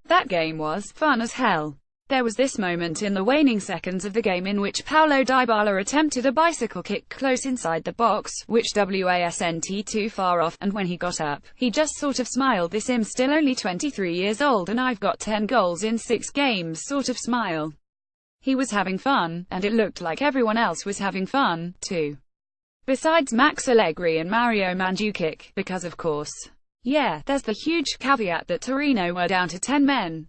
That game was fun as hell. There was this moment in the waning seconds of the game in which Paulo Dybala attempted a bicycle kick close inside the box, which wasn't too far off, and when he got up, he just sort of smiled, this I'm still only 23 years old and I've got 10 goals in 6 games sort of smile. He was having fun, and it looked like everyone else was having fun, too. Besides Max Allegri and Mario Mandzukic, because of course. Yeah, there's the huge caveat that Torino were down to 10 men.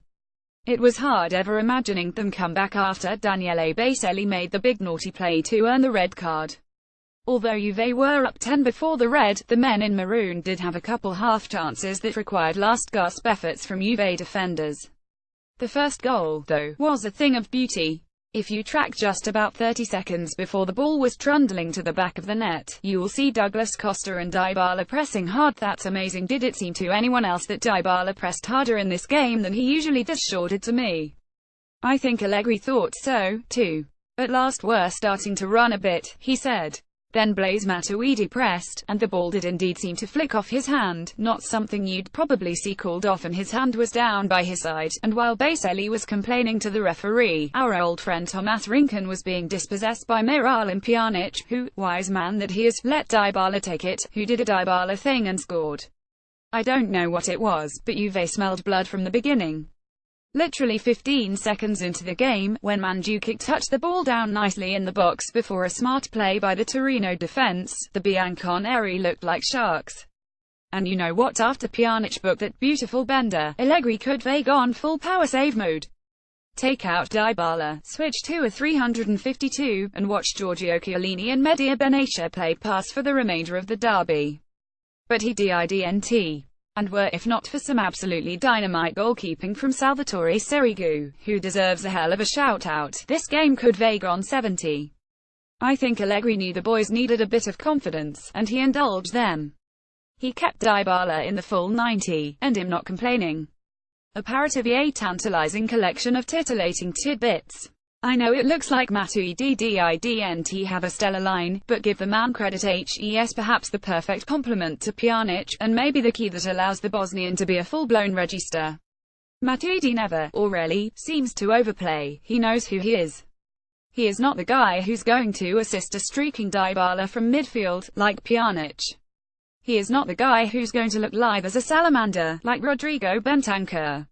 It was hard ever imagining them come back after Daniele Baselli made the big naughty play to earn the red card. Although Juve were up 10 before the red, the men in maroon did have a couple half chances that required last-gasp efforts from Juve defenders. The first goal, though, was a thing of beauty. If you track just about 30 seconds before the ball was trundling to the back of the net, you'll see Douglas Costa and Dybala pressing hard. That's amazing. Did it seem to anyone else that Dybala pressed harder in this game than he usually does? Sure did to me. I think Allegri thought so, too. At last we're starting to run a bit, he said. Then Blaise Matuidi pressed, and the ball did indeed seem to flick off his hand, not something you'd probably see called off, and his hand was down by his side, and while Baselli was complaining to the referee, our old friend Thomas Rinken was being dispossessed by Miralem Pjanic, who, wise man that he is, let Dybala take it, who did a Dybala thing and scored. I don't know what it was, but Juve smelled blood from the beginning. Literally 15 seconds into the game, when Mandzukic touched the ball down nicely in the box before a smart play by the Torino defense, the Bianconeri looked like sharks. And you know what, after Pjanic booked that beautiful bender, Allegri could have gone full power save mode. Take out Dybala, switch to a 352, and watch Giorgio Chiellini and Mehdi Benatia play pass for the remainder of the derby. But he didn't. And were if not for some absolutely dynamite goalkeeping from Salvatore Sirigu, who deserves a hell of a shout-out, this game could have gone 70. I think Allegri knew the boys needed a bit of confidence, and he indulged them. He kept Dybala in the full 90, and him not complaining. A paratively tantalizing collection of titillating tidbits. I know it looks like Matuidi didn't have a stellar line, but give the man credit. Hes perhaps the perfect complement to Pjanic, and maybe the key that allows the Bosnian to be a full-blown regista. Matuidi never, or rarely, seems to overplay. He knows who he is. He is not the guy who's going to assist a streaking Dybala from midfield, like Pjanic. He is not the guy who's going to look live as a salamander, like Rodrigo Bentancur.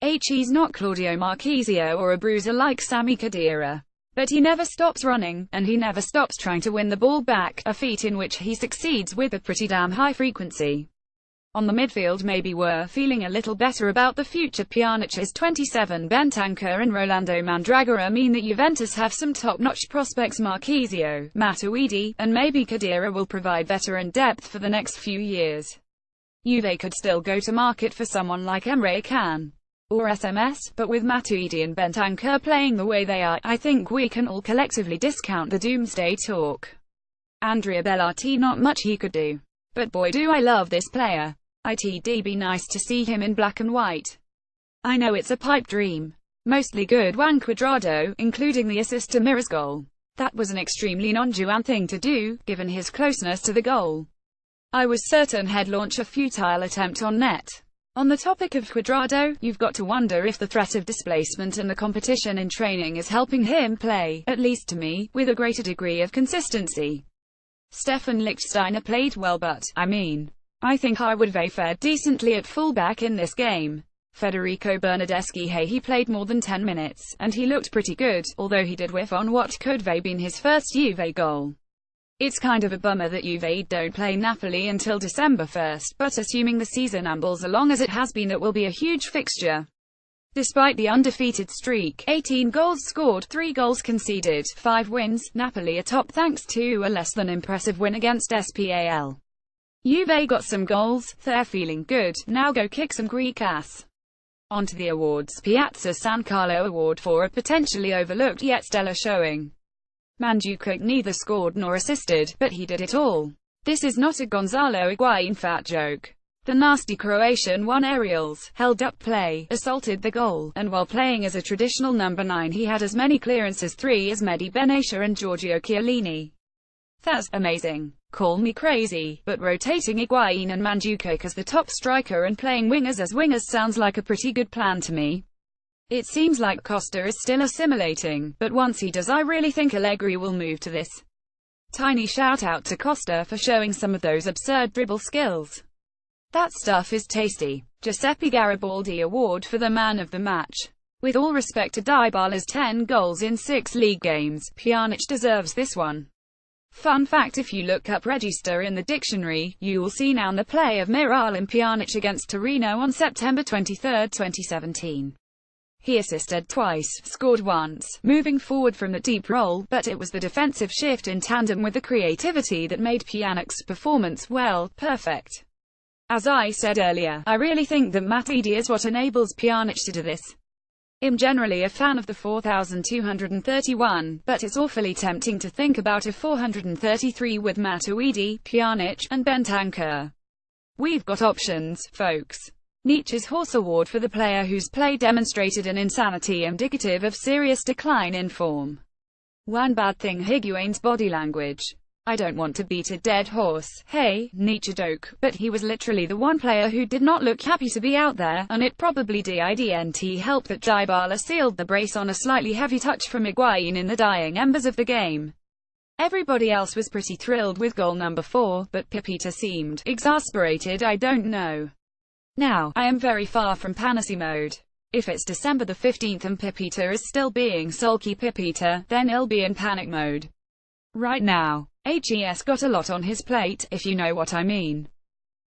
He's not Claudio Marchisio or a bruiser like Sami Khedira. But he never stops running, and he never stops trying to win the ball back, a feat in which he succeeds with a pretty damn high frequency. On the midfield maybe we're feeling a little better about the future. Pjanic is 27, Bentancur and Rolando Mandragora mean that Juventus have some top-notch prospects. Marchisio, Matuidi, and maybe Khedira will provide veteran depth for the next few years. Juve could still go to market for someone like Emre Can or SMS, but with Matuidi and Bentancur playing the way they are, I think we can all collectively discount the doomsday talk. Andrea Bellotti, not much he could do. But boy do I love this player. It'd be nice to see him in black and white. I know it's a pipe dream. Mostly good Juan Cuadrado, including the assist to Mir's goal. That was an extremely non-Juan thing to do, given his closeness to the goal. I was certain he'd launch a futile attempt on net. On the topic of Cuadrado, you've got to wonder if the threat of displacement and the competition in training is helping him play, at least to me, with a greater degree of consistency. Stefan Lichtsteiner played well, but, I think I would have fared decently at fullback in this game. Federico Bernardeschi, he played more than 10 minutes, and he looked pretty good, although he did whiff on what could have been his first Juve goal. It's kind of a bummer that Juve don't play Napoli until December 1st, but assuming the season ambles along as it has been, it will be a huge fixture. Despite the undefeated streak, 18 goals scored, 3 goals conceded, 5 wins, Napoli are top thanks to a less than impressive win against Spal. Juve got some goals, they're feeling good, now go kick some Greek ass. On to the awards. Piazza San Carlo Award for a potentially overlooked yet stellar showing. Mandzukic neither scored nor assisted, but he did it all. This is not a Gonzalo Higuain fat joke. The nasty Croatian won aerials, held up play, assaulted the goal, and while playing as a traditional number 9 he had as many clearances 3 as Mehdi Benatia and Giorgio Chiellini. That's amazing. Call me crazy, but rotating Higuain and Mandzukic as the top striker and playing wingers as wingers sounds like a pretty good plan to me. It seems like Costa is still assimilating, but once he does, I really think Allegri will move to this. Tiny shout out to Costa for showing some of those absurd dribble skills. That stuff is tasty. Giuseppe Garibaldi award for the man of the match. With all respect to Dybala's 10 goals in 6 league games, Pjanic deserves this one. Fun fact: if you look up register in the dictionary, you will see now the play of Miralem Pjanic against Torino on September 23, 2017. He assisted twice, scored once, moving forward from the deep role, but it was the defensive shift in tandem with the creativity that made Pjanic's performance, well, perfect. As I said earlier, I really think that Matuidi is what enables Pjanic to do this. I'm generally a fan of the 4231, but it's awfully tempting to think about a 433 with Matuidi, Pjanic, and Bentancur. We've got options, folks. Nietzsche's Horse Award for the player whose play demonstrated an insanity indicative of serious decline in form. One bad thing: Higuain's body language. I don't want to beat a dead horse, hey, Nietzsche joke, but he was literally the one player who did not look happy to be out there, and it probably didn't help that Dybala sealed the brace on a slightly heavy touch from Higuain in the dying embers of the game. Everybody else was pretty thrilled with goal number 4, but Pipita seemed exasperated. I don't know. Now, I am very far from panacea mode. If it's December the 15th and Pipita is still being sulky Pipita, then he'll be in panic mode. Right now, HES got a lot on his plate, if you know what I mean.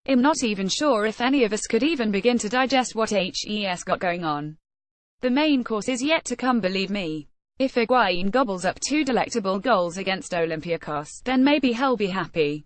I'm not even sure if any of us could even begin to digest what HES got going on. The main course is yet to come, believe me. If Higuain gobbles up 2 delectable goals against Olympiacos, then maybe he'll be happy.